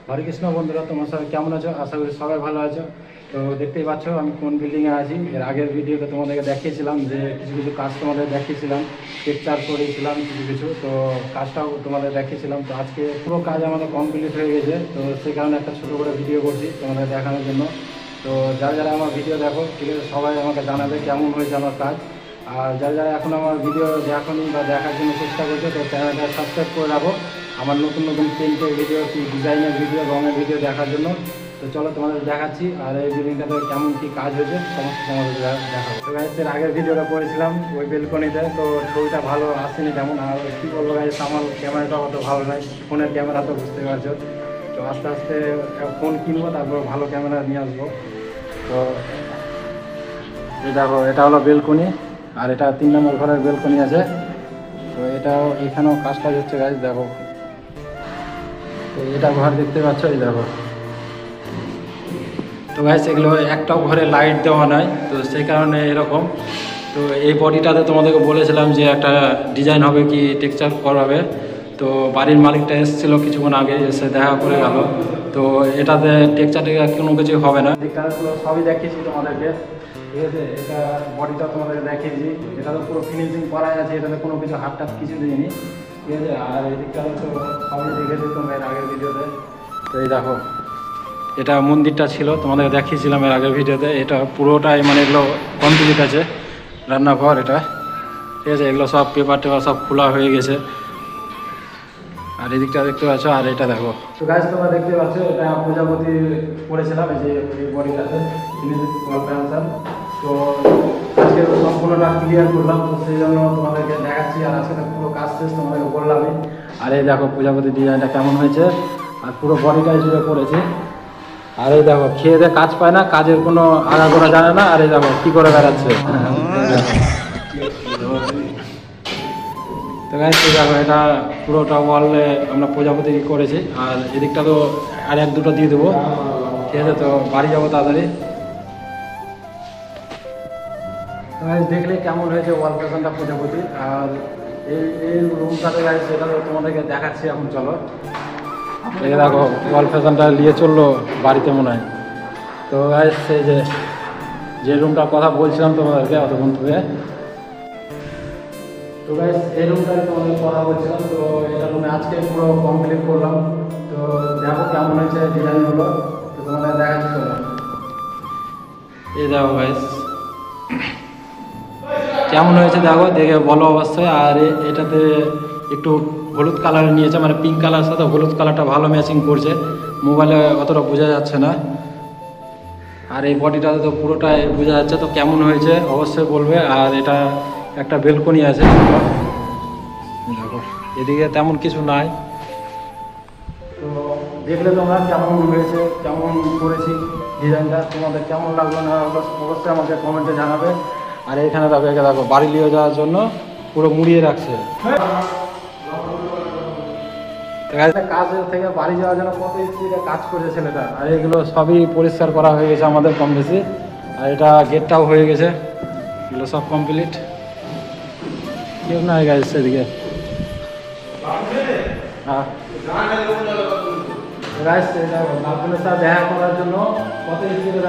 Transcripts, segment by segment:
হরে কৃষ্ণ বন্ধুরা, তোমার সবাই কেমন আছো? আশা করি সবাই ভালো আছো। তো দেখতেই পাচ্ছ আমি কোন বিল্ডিংয়ে আছি। এর আগের ভিডিওতে তোমাদেরকে দেখিয়েছিলাম যে কিছু কিছু কাজ তোমাদের দেখিয়েছিলাম, টেকচার করেছিলাম কিছু কিছু, তো কাজটাও তোমাদের দেখিয়েছিলাম। তো আজকে পুরো কাজ আমাদের কমপ্লিট হয়ে গেছে, তো সেই কারণে একটা ছোটো করে ভিডিও করছি তোমাদের দেখানোর জন্য। তো যারা যারা আমার ভিডিও দেখো, ঠিক আছে, সবাই আমাকে জানাবে কেমন হয়েছে আমার কাজ। আর যারা যারা এখন আমার ভিডিও দেখোনি বা দেখার জন্য চেষ্টা করছে, তো চ্যানেলটা সাবস্ক্রাইব করে রাখো আমার নতুন নতুন পেন্টের ভিডিও, কি ডিজাইনের ভিডিও, রঙের ভিডিও দেখার জন্য। তো চলো তোমাদের দেখাচ্ছি আর এই বিল্ডিংটাতে কেমন কী কাজ হয়েছে সমস্ত তোমাদের দেখাবো। তো গাইস, এর আগের ভিডিওটা করেছিলাম ওই বেলকনিতে, তো ছবিটা ভালো আসেনি তেমন। আর কী বলবো গাইস, আমার ক্যামেরাটা অত ভালো নয়, ফোনের ক্যামেরা তো বুঝতে পারছো। তো আস্তে আস্তে ফোন কিনবো, তারপর ভালো ক্যামেরা নিয়ে আসবো। তো এই দেখো, এটা হলো বেলকনি, আর এটা 3 নম্বর ঘরের বেলকনি আছে। তো এটাও এখানেও কাজ হচ্ছে গাইস, দেখো। তো এটা ঘর দেখতে পাচ্ছ, এই দেখো। তো গাইস, এগুলো একটাও ঘরে লাইট দেওয়া নাই, তো সেই কারণে এরকম। তো এই বডিটাতে তোমাদেরকে বলেছিলাম যে একটা ডিজাইন হবে, কি টেক্সচার করাবে। তো বাড়ির মালিকটা এসেছিলো কিছুক্ষণ আগে, এসে দেখা করে গেল। তো এটাতে টেক্সচার কোনো কিছু হবে না। টেক্সচারগুলো সবই দেখিয়েছি তোমাদেরকে, ঠিক আছে। এটা বডিটা তোমাদেরকে দেখিয়েছি, এটা তো পুরো ফিনিশিং করাই আছে, এটাতে কোনো কিছু হাত টাত কিছু দিইনি, ঠিক আছে। আর এই দিকটা তো সবই দেখেছি তোমরা এর আগের ভিডিওতে। তো এই দেখো, এটা মন্দিরটা ছিল, তোমাদের দেখিয়েছিলাম এর আগের ভিডিওতে। এটা পুরোটাই মানে এগুলো কমপ্লিট আছে, রান্নাঘর এটা, ঠিক আছে। এগুলো সব পেপার টেপার সব খোলা হয়ে গেছে। আর এদিকটা দেখতে পাচ্ছ, আর এটা দেখো। তো গাছ তোমরা দেখতে পাচ্ছ, এটা প্রজাপতি করেছিলাম এই যে এই বডিটাতে, তো আজকে সম্পূর্ণটা ক্লিয়ার করলাম, তো সেই জন্য তোমাদেরকে দেখাচ্ছি। আর আজকে পুরো কাজ শেষ তোমাদেরকে বললামই। আর এই দেখো প্রজাপতি ডিজাইনটা কেমন হয়েছে, আর পুরো বডিটাই জুড়ে করেছি। আর এই দেখো, খেয়ে দিয়ে কাজ পায় না, কাজের কোনো আগাগোড়া জানে না। আর এই দেখো কী করে বেড়াচ্ছে। তো গাইস, দেখো এটা পুরোটা ওয়ালে আমরা প্রজাপতি করেছি। আর এদিকটা তো আর 1-2টো দিয়ে দেবো, ঠিক আছে। তো বাড়ি যাবো তাড়াতাড়ি। তো গাইস, দেখলে কেমন হয়েছে ওয়াল ফ্যাশনটা প্রজাপতি। আর এই রুমটাতে গাইস, সেটা তো তোমাদেরকে দেখাচ্ছি এখন, চলো। এই দেখো ওয়াল ফ্যাশনটা নিয়ে চললো বাড়িতে মনে হয়। তো গাইস, এই যে রুমটার কথা বলছিলাম তোমাদেরকে অতক্ষণ থেকে, তো গাইস এই রুমটায় তোমাদের কথা বলছিলাম। তো এটা রুমে আজকে পুরো কমপ্লিট করলাম। তো দেখো কেমন হয়েছে ডিজাইনগুলো, তো তোমাদের দেখাচ্ছি, চলো। এই দেখো গাইস কেমন হয়েছে, দেখো, দেখে বলো অবশ্যই। আর এটাতে একটু হলুদ কালার নিয়েছে, মানে পিঙ্ক কালার সাথে হলুদ কালারটা ভালো ম্যাচিং করছে, মোবাইলে অতটা বোঝা যাচ্ছে না। আর এই বডিটাতে তো পুরোটাই বোঝা যাচ্ছে। তো কেমন হয়েছে অবশ্যই বলবে। আর এটা একটা বেলকনি আছে, দেখো, এদিকে তেমন কিছু নাই। তো দেখলে তোমরা কেমন হয়েছে, কেমন করেছি ডিজাইনটা, তোমাদের কেমন লাগলো না অবশ্যই আমাকে কমেন্টে জানাবে। আর এখানে দেখো, একে দেখো বাড়ি নিয়ে যাওয়ার জন্য পুরো মুড়িয়ে রাখছে। কাজের থেকে বাড়ি যাওয়ার জন্য কত স্পিডে কাজ করেছে ছেলেটা। আর এগুলো সবই পরিষ্কার করা হয়ে গেছে আমাদের কম বেশি। আর এটা গেটটাও হয়ে গেছে, এগুলো সব কমপ্লিট। কেউ না গাইস এদিকে, হ্যাঁ গাইস, এটা বাবুলের সাথে দেখা করার জন্য কত স্পিডে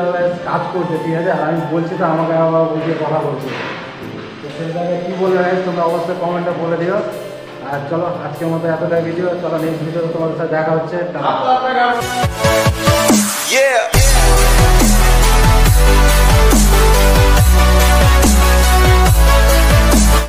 কাজ করছে, ঠিক আছে। আর আমি বলছি তো আমাকে আবার বুঝিয়ে কথা বলছি। তো সেই জায়গায় কী বলবে গাইস, তোমরা অবশ্যই কমেন্টে বলে দিও। আর চলো আজকের মতো এতটাই ভিডিও, চলো নেক্সট ভিডিও তোমাদের সাথে দেখা হচ্ছে।